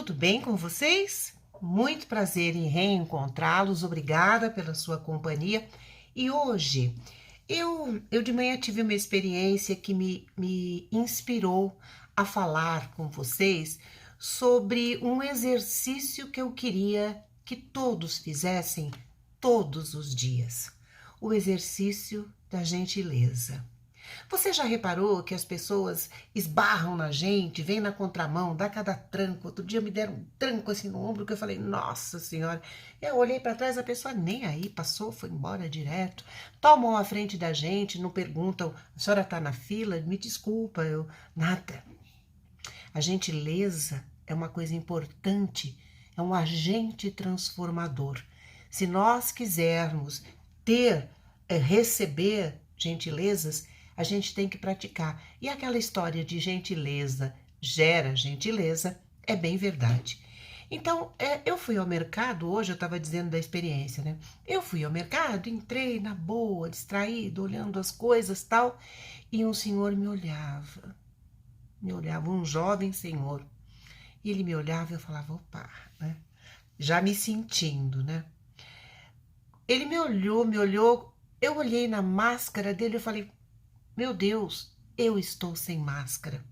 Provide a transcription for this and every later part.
tudo bem com vocês? Muito prazer em reencontrá-los, obrigada pela sua companhia. E hoje, eu de manhã tive uma experiência que me inspirou a falar com vocês sobre um exercício que eu queria que todos fizessem todos os dias. O exercício da gentileza. Você já reparou que as pessoas esbarram na gente, vêm na contramão, dá cada tranco? Outro dia me deram um tranco assim no ombro que eu falei, nossa senhora. Eu olhei para trás, a pessoa nem aí, passou, foi embora direto. Tomam à frente da gente, não perguntam, a senhora está na fila? Me desculpa, nada. A gentileza é uma coisa importante, é um agente transformador. Se nós quisermos receber gentilezas, a gente tem que praticar. E aquela história de gentileza gera gentileza é bem verdade. Então, eu fui ao mercado, hoje eu estava dizendo da experiência, né? Eu fui ao mercado, entrei na boa, distraído, olhando as coisas tal, e um senhor me olhava, um jovem senhor. E ele me olhava e eu falava, opa, né? Já me sentindo, né? Ele me olhou, eu olhei na máscara dele e falei, meu Deus, eu estou sem máscara.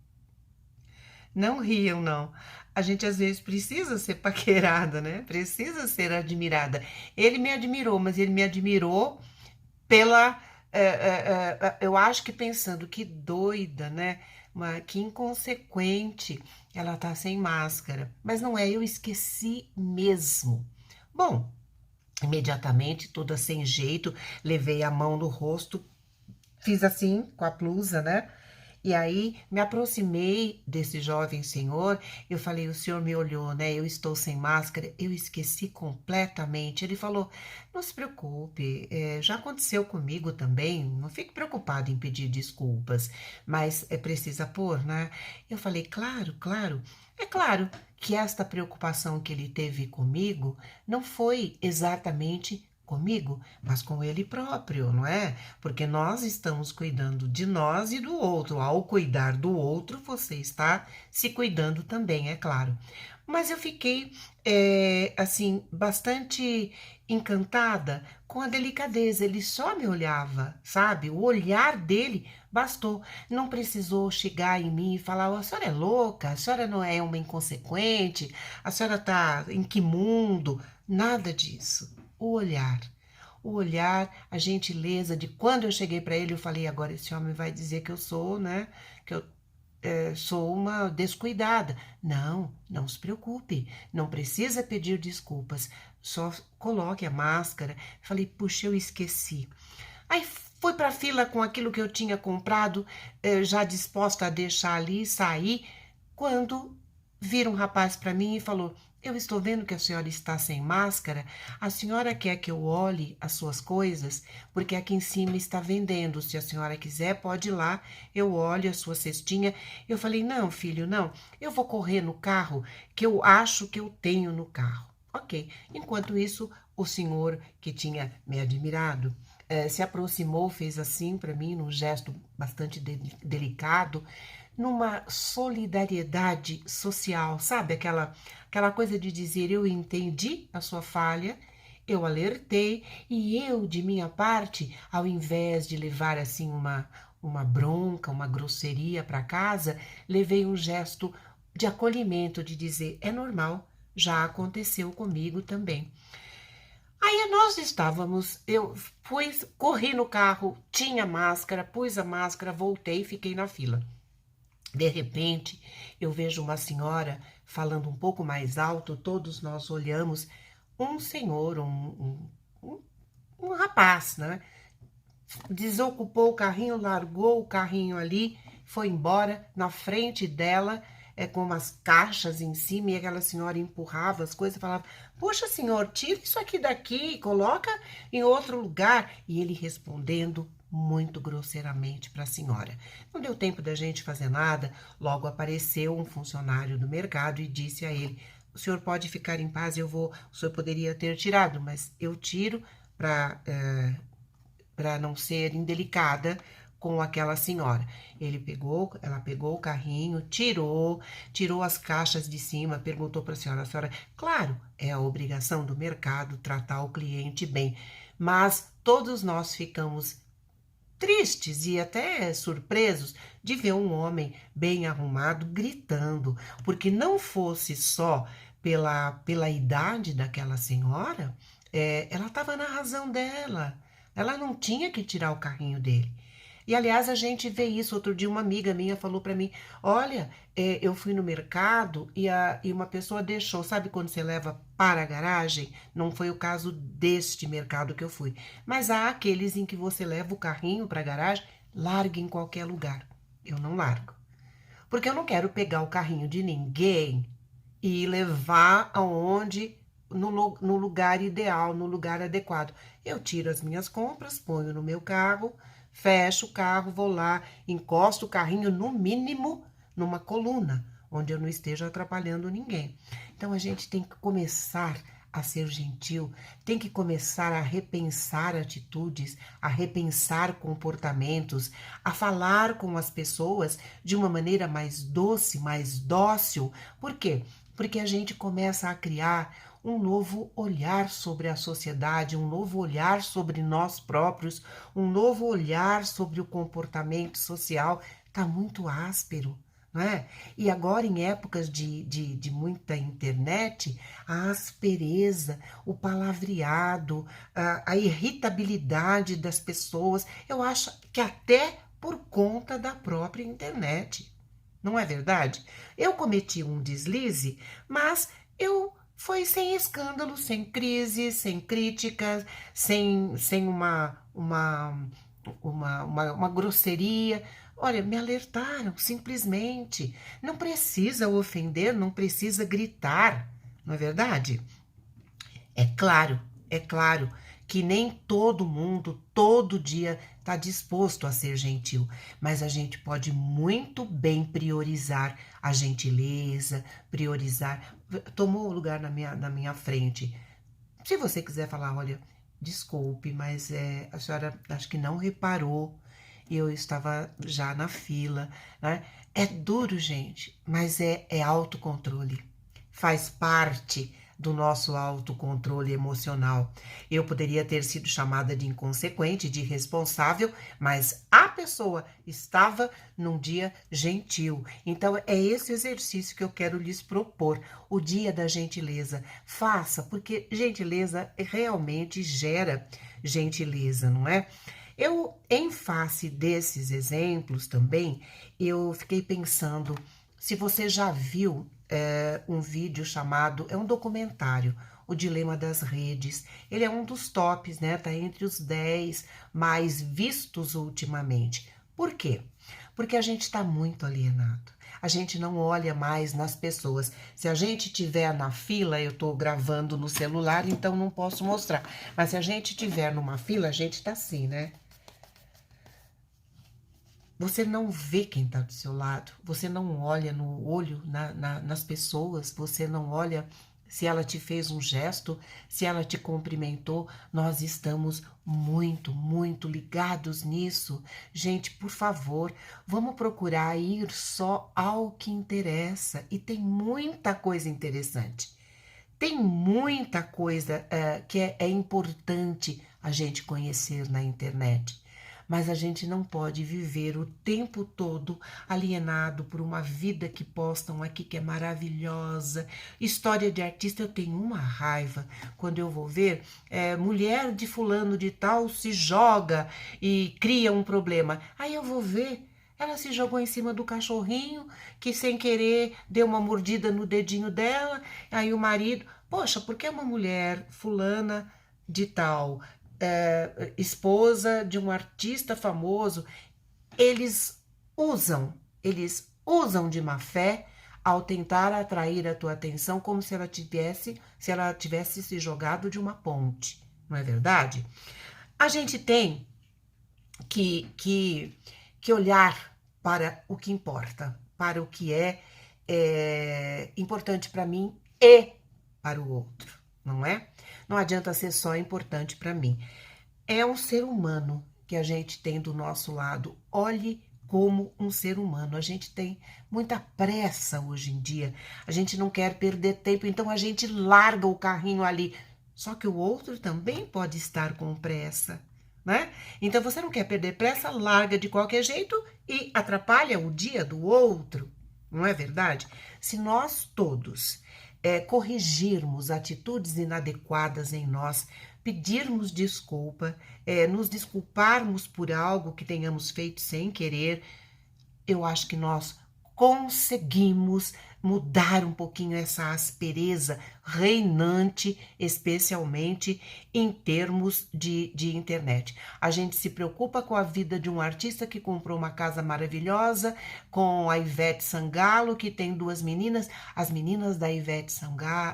Não riam, não. A gente às vezes precisa ser paquerada, né? Precisa ser admirada. Ele me admirou, mas ele me admirou pela... eu acho que pensando, que doida, né? Que inconsequente, ela tá sem máscara. Mas não é, eu esqueci mesmo. Bom, imediatamente, toda sem jeito, levei a mão no rosto, fiz assim com a blusa, né? E aí me aproximei desse jovem senhor, eu falei, o senhor me olhou, né? Eu estou sem máscara, eu esqueci completamente. Ele falou, não se preocupe, já aconteceu comigo também, não fique preocupado em pedir desculpas, mas precisa pôr, né? Eu falei, claro, claro. É claro que esta preocupação que ele teve comigo não foi exatamente comigo, mas com ele próprio, não é? Porque nós estamos cuidando de nós e do outro. Ao cuidar do outro, você está se cuidando também, é claro. Mas eu fiquei, assim, bastante encantada com a delicadeza. Ele só me olhava, sabe? O olhar dele bastou. Não precisou chegar em mim e falar, a senhora é louca, a senhora não é uma inconsequente, a senhora tá em que mundo? Nada disso. O olhar, a gentileza de quando eu cheguei para ele, eu falei, agora esse homem vai dizer que eu sou, né, que eu sou uma descuidada. Não, não se preocupe, não precisa pedir desculpas, só coloque a máscara. Falei, puxa, eu esqueci. Aí fui para a fila com aquilo que eu tinha comprado, já disposta a deixar ali, sair, quando vira um rapaz para mim e falou, eu estou vendo que a senhora está sem máscara, a senhora quer que eu olhe as suas coisas? Porque aqui em cima está vendendo, se a senhora quiser pode ir lá, eu olho a sua cestinha. Eu falei, não filho, não, eu vou correr no carro que eu acho que eu tenho no carro. Ok, enquanto isso o senhor que tinha me admirado se aproximou, fez assim para mim, num gesto bastante delicado, numa solidariedade social, sabe? Aquela coisa de dizer, eu entendi a sua falha, eu alertei, e eu, de minha parte, ao invés de levar assim uma bronca, uma grosseria para casa, levei um gesto de acolhimento, de dizer, é normal, já aconteceu comigo também. Aí nós estávamos, corri no carro, tinha máscara, pus a máscara, voltei e fiquei na fila. De repente, eu vejo uma senhora falando um pouco mais alto, todos nós olhamos, um senhor, um rapaz, né? Desocupou o carrinho, largou o carrinho ali, foi embora, na frente dela, com umas caixas em cima, e aquela senhora empurrava as coisas e falava, poxa senhor, tira isso aqui daqui, coloca em outro lugar. E ele respondendo muito grosseiramente para a senhora. Não deu tempo da gente fazer nada, logo apareceu um funcionário do mercado e disse a ele, o senhor pode ficar em paz, o senhor poderia ter tirado, mas eu tiro para não ser indelicada com aquela senhora. Ela pegou o carrinho, tirou as caixas de cima, perguntou para a senhora, claro, é a obrigação do mercado tratar o cliente bem, mas todos nós ficamos tristes e até surpresos de ver um homem bem arrumado gritando, porque não fosse só pela idade daquela senhora, ela estava na razão dela, ela não tinha que tirar o carrinho dele. E, aliás, a gente vê isso. Outro dia uma amiga minha falou para mim, olha, eu fui no mercado e uma pessoa deixou, sabe quando você leva para a garagem? Não foi o caso deste mercado que eu fui, mas há aqueles em que você leva o carrinho para a garagem, larga em qualquer lugar. Eu não largo, porque eu não quero pegar o carrinho de ninguém e levar aonde, no lugar ideal, no lugar adequado. Eu tiro as minhas compras, ponho no meu carro, fecho o carro, vou lá, encosto o carrinho no mínimo numa coluna, onde eu não esteja atrapalhando ninguém. Então a gente tem que começar a ser gentil, tem que começar a repensar atitudes, a repensar comportamentos, a falar com as pessoas de uma maneira mais doce, mais dócil. Por quê? Porque a gente começa a criar um novo olhar sobre a sociedade, um novo olhar sobre nós próprios, um novo olhar sobre o comportamento social. Está muito áspero, não é? E agora, em épocas de muita internet, a aspereza, o palavreado, a irritabilidade das pessoas, eu acho que até por conta da própria internet. Não é verdade? Eu cometi um deslize, mas foi sem escândalo, sem crise, sem críticas, sem uma grosseria. Olha, me alertaram, simplesmente. Não precisa ofender, não precisa gritar, não é verdade? É claro que nem todo mundo, todo dia, está disposto a ser gentil, mas a gente pode muito bem priorizar a gentileza, priorizar. Tomou lugar na minha frente. Se você quiser falar, olha, desculpe, mas a senhora acho que não reparou, eu estava já na fila, né? É duro, gente, mas é autocontrole. Faz parte do nosso autocontrole emocional. Eu poderia ter sido chamada de inconsequente, de irresponsável, mas a pessoa estava num dia gentil. Então, é esse exercício que eu quero lhes propor, o dia da gentileza. Faça, porque gentileza realmente gera gentileza, não é? Em face desses exemplos também, eu fiquei pensando, se você já viu um vídeo chamado, é um documentário, O Dilema das Redes. Ele é um dos tops, né? Tá entre os 10 mais vistos ultimamente. Por quê? Porque a gente está muito alienado. A gente não olha mais nas pessoas. Se a gente tiver na fila, eu estou gravando no celular, então não posso mostrar. Mas se a gente tiver numa fila, a gente tá assim, né? Você não vê quem está do seu lado, você não olha no olho nas pessoas, você não olha se ela te fez um gesto, se ela te cumprimentou. Nós estamos muito, muito ligados nisso. Gente, por favor, vamos procurar ir só ao que interessa. E tem muita coisa interessante. Tem muita coisa que é importante a gente conhecer na internet. Mas a gente não pode viver o tempo todo alienado por uma vida que postam aqui que é maravilhosa. História de artista, eu tenho uma raiva quando eu vou ver mulher de fulano de tal se joga e cria um problema. Aí eu vou ver, ela se jogou em cima do cachorrinho, que sem querer deu uma mordida no dedinho dela. Aí o marido, poxa, por que uma mulher fulana de tal, esposa de um artista famoso, eles usam de má fé ao tentar atrair a tua atenção como se ela tivesse se jogado de uma ponte, não é verdade? A gente tem que olhar para o que importa, para o que é importante para mim e para o outro, não é? Não adianta ser só importante para mim. É um ser humano que a gente tem do nosso lado. Olhe como um ser humano. A gente tem muita pressa hoje em dia. A gente não quer perder tempo, então a gente larga o carrinho ali. Só que o outro também pode estar com pressa, né? Então você não quer perder pressa, larga de qualquer jeito e atrapalha o dia do outro. Não é verdade? Se nós todos corrigirmos atitudes inadequadas em nós, pedirmos desculpa, nos desculparmos por algo que tenhamos feito sem querer, eu acho que nós conseguimos mudar um pouquinho essa aspereza reinante, especialmente em termos de internet. A gente se preocupa com a vida de um artista que comprou uma casa maravilhosa, com a Ivete Sangalo, que tem 2 meninas. As meninas da Ivete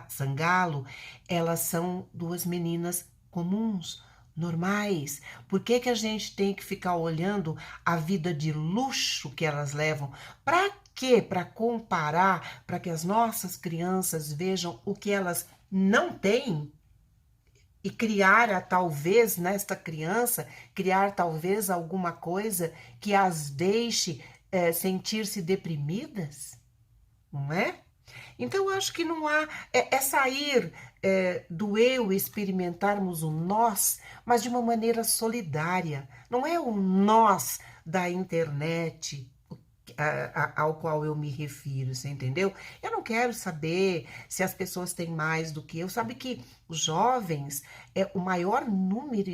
Sangalo, elas são 2 meninas comuns, normais. Por que a gente tem que ficar olhando a vida de luxo que elas levam? Para quê? Para comparar, para que as nossas crianças vejam o que elas não têm e criar talvez nesta criança, criar talvez alguma coisa que as deixe sentir-se deprimidas, não é? Então, eu acho que não há. Sair do eu, experimentarmos o nós, mas de uma maneira solidária. Não é o nós da internet ao qual eu me refiro, você entendeu? Eu não quero saber se as pessoas têm mais do que eu. Sabe que os jovens, o maior número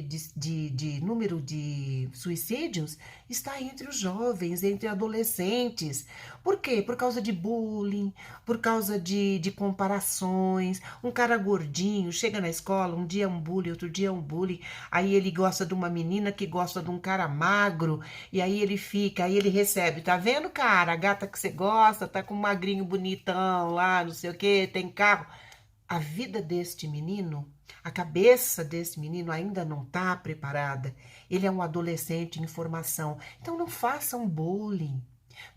número de suicídios está entre os jovens, entre adolescentes. Por quê? Por causa de bullying, por causa de comparações. Um cara gordinho chega na escola, um dia é um bullying, outro dia é um bullying, aí ele gosta de uma menina que gosta de um cara magro, e aí aí ele recebe, tá vendo, cara? A gata que você gosta tá com um magrinho bonitão lá, não sei o que, tem carro. A vida deste menino, a cabeça desse menino ainda não está preparada. Ele é um adolescente em formação. Então não façam bullying.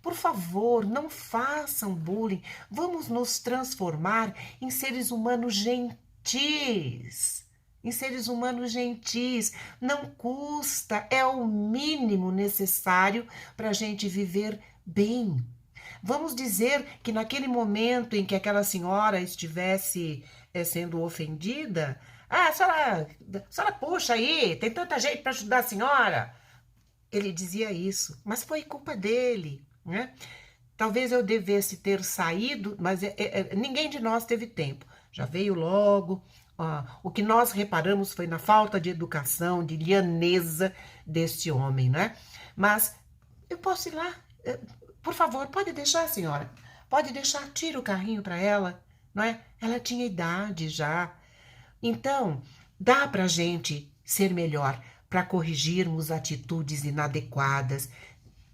Por favor, não façam bullying. Vamos nos transformar em seres humanos gentis. Em seres humanos gentis. Não custa, é o mínimo necessário para a gente viver bem. Vamos dizer que naquele momento em que aquela senhora estivesse sendo ofendida, a senhora puxa aí, tem tanta gente para ajudar a senhora. Ele dizia isso, mas foi culpa dele, né? Talvez eu devesse ter saído, mas ninguém de nós teve tempo. Já veio logo. O que nós reparamos foi na falta de educação, de lianeza deste homem, né? Mas eu posso ir lá? Por favor, pode deixar, senhora. Pode deixar, tira o carrinho para ela, não é? Ela tinha idade já. Então, dá para a gente ser melhor, para corrigirmos atitudes inadequadas.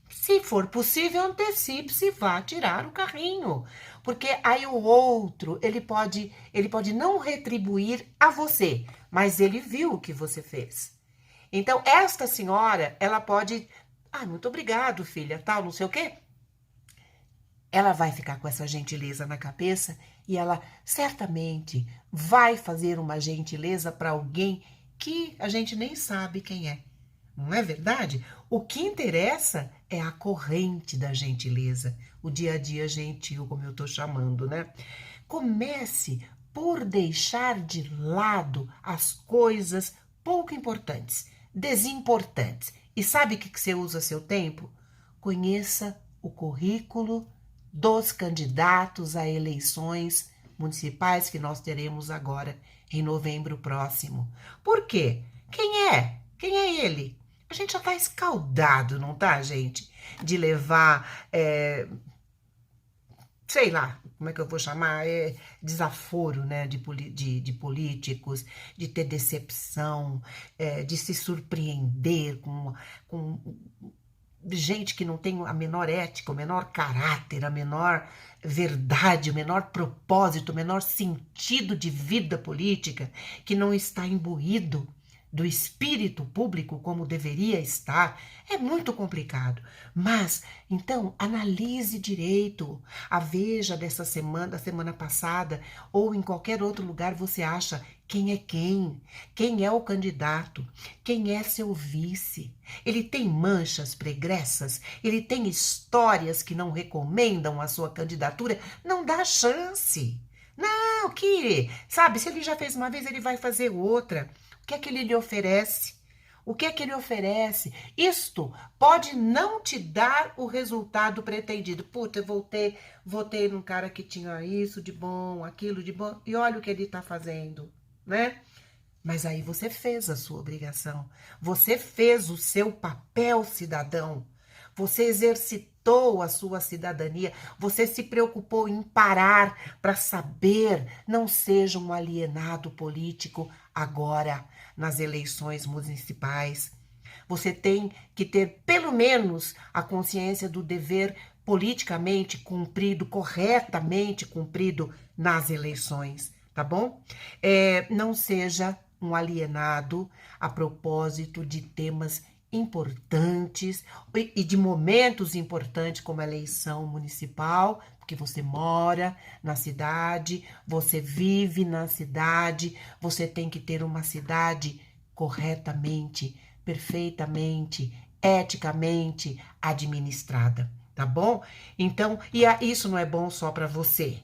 Se for possível, antecipe-se, vá tirar o carrinho. Porque aí o outro, ele pode não retribuir a você, mas ele viu o que você fez. Então, esta senhora, ela pode... muito obrigado, filha, tal, não sei o quê. Ela vai ficar com essa gentileza na cabeça e ela certamente vai fazer uma gentileza para alguém que a gente nem sabe quem é. Não é verdade? O que interessa é a corrente da gentileza, o dia a dia gentil, como eu estou chamando, né? Comece por deixar de lado as coisas pouco importantes, desimportantes. E sabe o que você usa seu tempo? Conheça o currículo dos candidatos a eleições municipais que nós teremos agora em novembro próximo. Por quê? Quem é? Quem é ele? A gente já tá escaldado, não tá, gente? De levar, sei lá, como é que eu vou chamar? Desaforo, né, de políticos, de ter decepção, de se surpreender com gente que não tem a menor ética, o menor caráter, a menor verdade, o menor propósito, o menor sentido de vida política, que não está imbuído do espírito público como deveria estar, é muito complicado. Mas, então, analise direito. A Veja dessa semana, da semana passada, ou em qualquer outro lugar, você acha quem é quem é o candidato, quem é seu vice. Ele tem manchas pregressas, ele tem histórias que não recomendam a sua candidatura, não dá chance. Não, sabe, se ele já fez uma vez, ele vai fazer outra. O que é que ele lhe oferece? O que é que ele oferece? Isto pode não te dar o resultado pretendido. Puta, eu votei num cara que tinha isso de bom, aquilo de bom, e olha o que ele está fazendo, né? Mas aí você fez a sua obrigação, você fez o seu papel cidadão, você exercitou a sua cidadania, você se preocupou em parar para saber, não seja um alienado político agora nas eleições municipais. Você tem que ter pelo menos a consciência do dever politicamente cumprido, corretamente cumprido nas eleições, tá bom? Não seja um alienado a propósito de temas importantes e de momentos importantes como a eleição municipal, porque você mora na cidade, você vive na cidade, você tem que ter uma cidade corretamente, perfeitamente, eticamente administrada, tá bom? Então, isso não é bom só para você,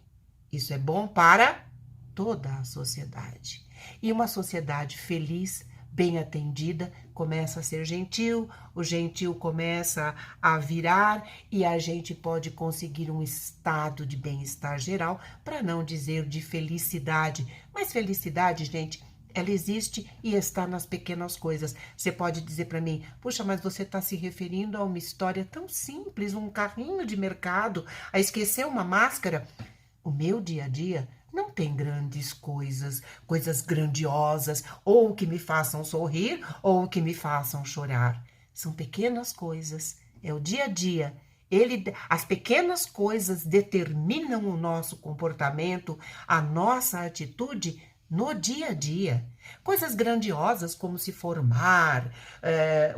isso é bom para toda a sociedade. E uma sociedade feliz, bem atendida, começa a ser gentil, o gentil começa a virar e a gente pode conseguir um estado de bem-estar geral, para não dizer de felicidade. Mas felicidade, gente, ela existe e está nas pequenas coisas. Você pode dizer para mim, puxa, mas você está se referindo a uma história tão simples, um carrinho de mercado, a esquecer uma máscara. O meu dia a dia não tem grandes coisas grandiosas, ou que me façam sorrir, ou que me façam chorar. São pequenas coisas, é o dia a dia. As pequenas coisas determinam o nosso comportamento, a nossa atitude no dia a dia. Coisas grandiosas como se formar,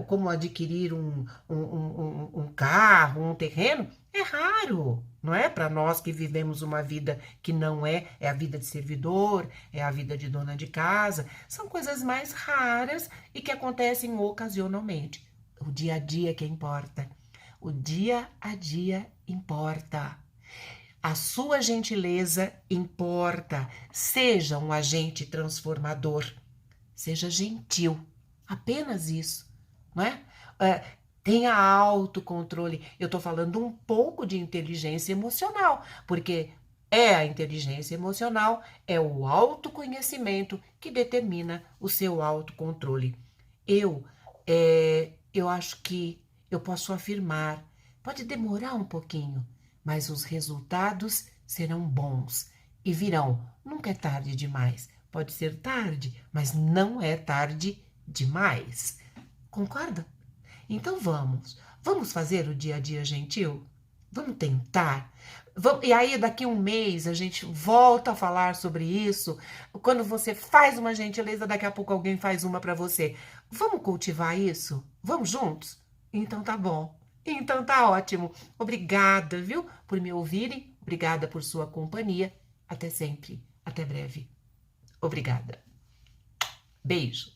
como adquirir um carro, um terreno, é raro, não é? Para nós que vivemos uma vida que não é a vida de servidor, é a vida de dona de casa. São coisas mais raras e que acontecem ocasionalmente. O dia a dia que importa. O dia a dia importa. A sua gentileza importa. Seja um agente transformador. Seja gentil. Apenas isso, não é? Tenha autocontrole. Eu estou falando um pouco de inteligência emocional, porque a inteligência emocional, é o autoconhecimento que determina o seu autocontrole. Eu acho que eu posso afirmar, pode demorar um pouquinho, mas os resultados serão bons e virão. Nunca é tarde demais. Pode ser tarde, mas não é tarde demais. Concorda? Então vamos fazer o dia a dia gentil? Vamos tentar? E aí daqui um mês a gente volta a falar sobre isso. Quando você faz uma gentileza, daqui a pouco alguém faz uma para você. Vamos cultivar isso? Vamos juntos? Então tá bom. Então tá ótimo. Obrigada, viu, por me ouvirem. Obrigada por sua companhia. Até sempre. Até breve. Obrigada. Beijo.